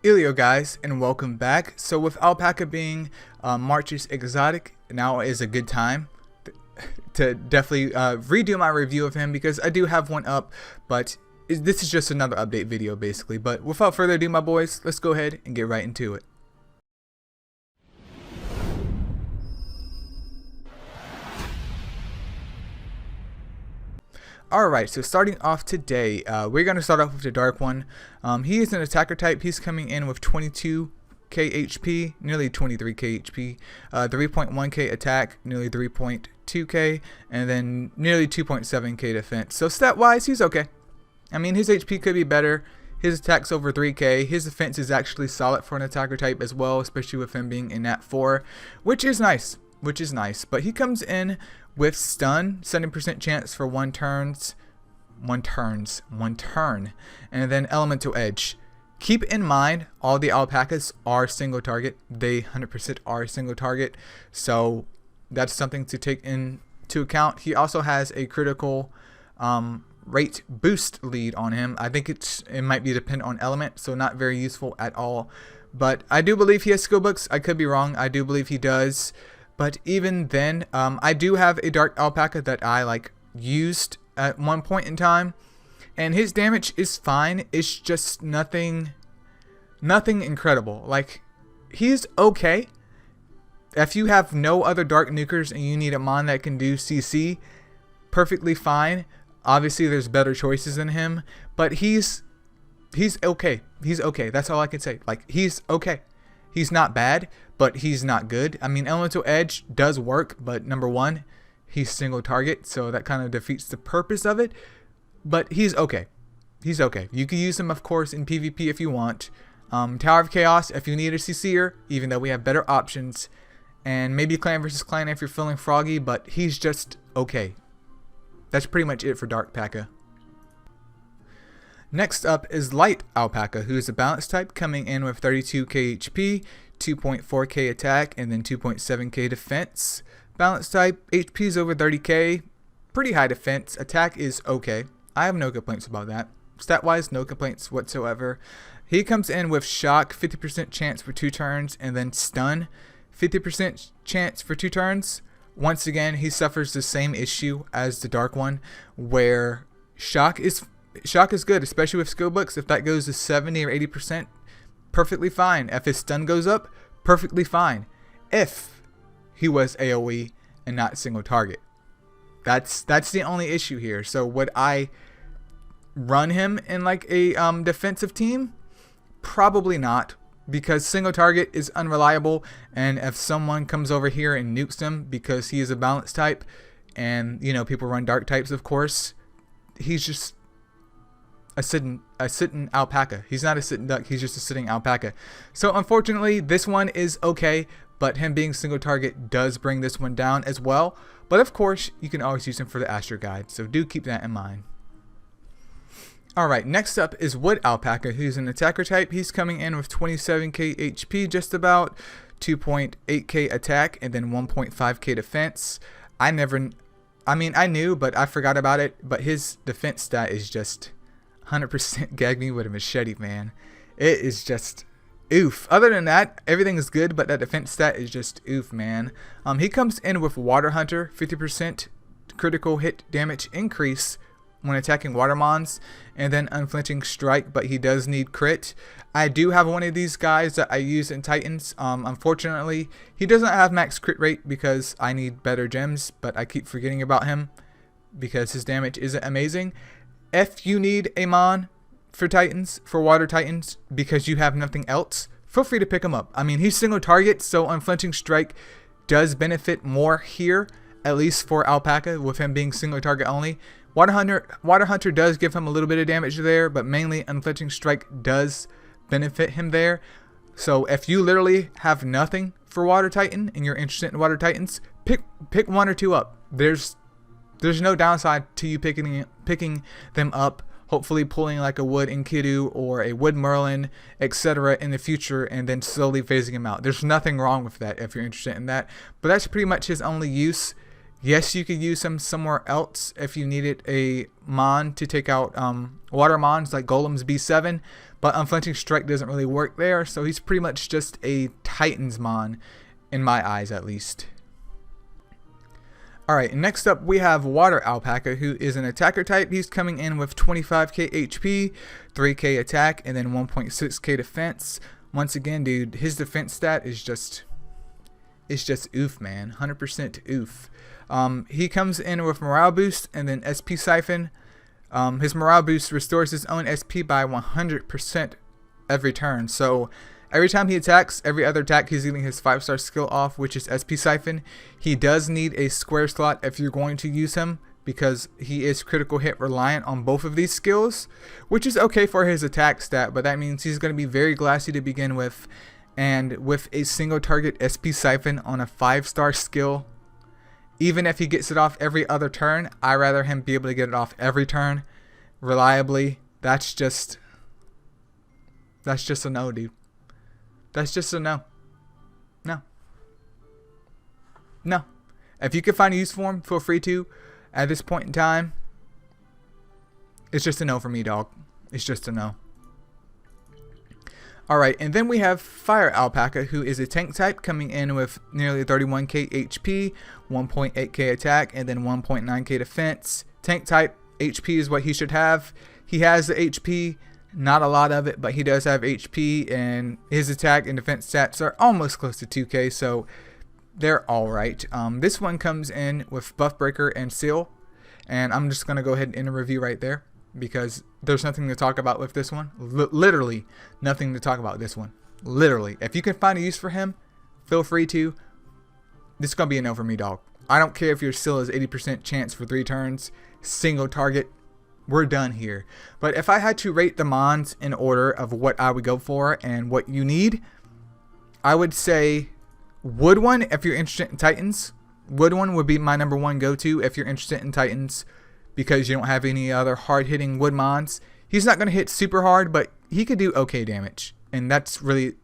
Ilio guys, and welcome back. So with Alpaca being March's exotic, now is a good time to definitely redo my review of him, because I do have one up, but this is just another update video basically. But without further ado, my boys, let's go ahead and get right into it. Alright, so starting off today, we're going to start off with the dark one. He is an attacker type. He's coming in with 22k HP, nearly 23k HP, 3.1k attack, nearly 3.2k, and then nearly 2.7k defense. So stat wise, he's okay. I mean, his HP could be better. His attack's over 3k. His defense is actually solid for an attacker type as well, especially with him being in Nat 4, which is nice. But he comes in with stun, 70% chance for one turn, and then elemental edge. Keep in mind, all the alpacas are single target. They 100% are single target, so that's something to take into account. He also has a critical rate boost lead on him. I think it might be dependent on element, so not very useful at all. But I do believe he has skill books. I could be wrong. I do believe he does. But even then, I do have a dark alpaca that I used at one point in time, and his damage is fine. It's just nothing incredible. Like, he's okay. If you have no other dark nukers and you need a mon that can do CC, perfectly fine. Obviously, there's better choices than him, but he's okay. He's okay. That's all I can say. Like, he's okay. He's not bad, but he's not good. I mean, elemental edge does work, but number one, he's single target, so that kind of defeats the purpose of it. But he's okay. He's okay. You can use him, of course, in PvP if you want. Tower of Chaos if you need a CC'er, even though we have better options. And maybe clan versus clan if you're feeling froggy, but he's just okay. That's pretty much it for Dark Paca. Next up is Light Alpaca, who is a balance type, coming in with 32k HP, 2.4k attack, and then 2.7k defense. Balance type, HP is over 30k, pretty high defense. Attack is okay. I have no complaints about that. Stat wise, no complaints whatsoever. He comes in with shock, 50% chance for 2 turns, and then stun, 50% chance for 2 turns. Once again, he suffers the same issue as the dark one, where shock is good, especially with skill books. If that goes to 70 or 80%, perfectly fine. If his stun goes up, perfectly fine. If he was AoE and not single target, that's the only issue here. So would I run him in like a defensive team? Probably not, because single target is unreliable, and if someone comes over here and nukes him because he is a balance type, and you know, people run dark types, of course, he's just a sitting alpaca. He's not a sitting duck, he's just a sitting alpaca. So unfortunately, this one is okay, but him being single target does bring this one down as well. But of course, you can always use him for the Astro Guide, so do keep that in mind. Alright, next up is Wood Alpaca, who's an attacker type. He's coming in with 27k HP, just about 2.8k attack, and then 1.5k defense. I knew, but I forgot about it, but his defense stat is just 100% gag me with a machete, man. It is just oof. Other than that, everything is good, but that defense stat is just oof, man. He comes in with Water Hunter, 50% critical hit damage increase when attacking water mons, and then unflinching strike, but he does need crit. I do have one of these guys that I use in Titans. Unfortunately, he doesn't have max crit rate because I need better gems, but I keep forgetting about him because his damage isn't amazing. If you need a mon for Titans, for water Titans, because you have nothing else, feel free to pick him up. I mean, he's single target, so unflinching strike does benefit more here, at least for Alpaca, with him being single target only. Water Hunter does give him a little bit of damage there, but mainly unflinching strike does benefit him there. So if you literally have nothing for Water Titan and you're interested in Water Titans, pick one or two up. There's no downside to you picking them up. Hopefully pulling like a Wood Enkidu or a Wood Merlin, etc. in the future, and then slowly phasing him out. There's nothing wrong with that if you're interested in that. But that's pretty much his only use. Yes, you could use him somewhere else if you needed a mon to take out water mons like Golems B7, but Unflinching Strike doesn't really work there, so he's pretty much just a Titans Mon, in my eyes at least. Alright, next up we have Water Alpaca, who is an attacker type. He's coming in with 25k HP, 3k attack, and then 1.6k defense. Once again, dude, his defense stat is just oof, man. 100% oof. He comes in with Morale Boost and then SP Siphon. His Morale Boost restores his own SP by 100% every turn. So every time he attacks, every other attack, he's getting his 5-star skill off, which is SP Siphon. He does need a square slot if you're going to use him, because he is critical hit reliant on both of these skills, which is okay for his attack stat, but that means he's going to be very glassy to begin with. And with a single target SP Siphon on a 5-star skill, even if he gets it off every other turn, I'd rather him be able to get it off every turn reliably. That's just a no, dude. That's just a no. No. If you can find a use for him, feel free to. At this point in time, it's just a no for me, dog. It's just a no. Alright, and then we have Fire Alpaca, who is a tank type, coming in with nearly 31k HP, 1.8k attack, and then 1.9k defense. Tank type, HP is what he should have. He has the HP, not a lot of it, but he does have HP, and his attack and defense stats are almost close to 2k, so they're alright. This one comes in with Buff Breaker and Seal, and I'm just going to go ahead and end a review right there, because there's nothing to talk about with this one. Literally nothing to talk about this one. Literally. If you can find a use for him, feel free to. This is going to be a no for me, dog. I don't care if your Seal is 80% chance for 3 turns, single target. We're done here. But if I had to rate the Mons in order of what I would go for and what you need, I would say Wood One if you're interested in Titans. Wood One would be my #1 go-to if you're interested in Titans, because you don't have any other hard-hitting Wood Mons. He's not going to hit super hard, but he could do okay damage, and that's really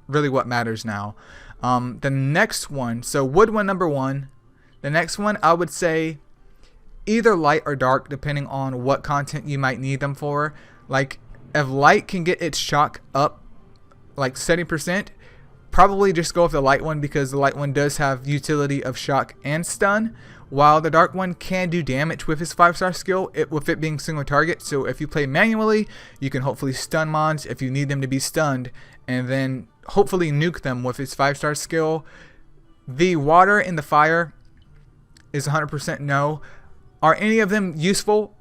what matters now. The next one, so Wood One #1. The next one, I would say either light or dark, depending on what content you might need them for. Like, if light can get its shock up like 70%, probably just go with the light one, because the light one does have utility of shock and stun, while the dark one can do damage with his 5-star skill, with it being single target. So if you play manually, you can hopefully stun Mons if you need them to be stunned, and then hopefully nuke them with his 5-star skill. The water and the fire is 100% no. Are any of them useful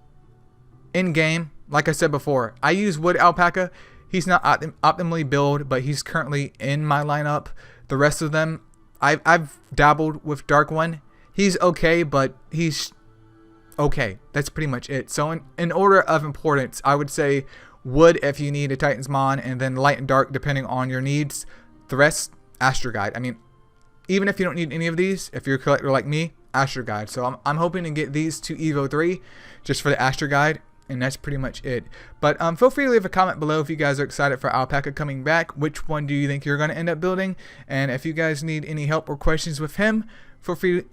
in game? Like I said before, I use Wood Alpaca. He's not optimally built, but he's currently in my lineup. The rest of them, I've dabbled with Dark One. He's okay, but he's okay. That's pretty much it. So in order of importance, I would say Wood if you need a Titans Mon, and then Light and Dark depending on your needs. The rest, Astro Guide. I mean, even if you don't need any of these, if you're a collector like me, Astro Guide. So I'm hoping to get these to Evo 3 just for the Astro Guide. And that's pretty much it. But feel free to leave a comment below if you guys are excited for Alpaca coming back. Which one do you think you're going to end up building? And if you guys need any help or questions with him, feel free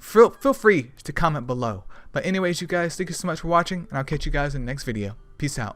to comment below. But anyways, you guys, thank you so much for watching, and I'll catch you guys in the next video. Peace out.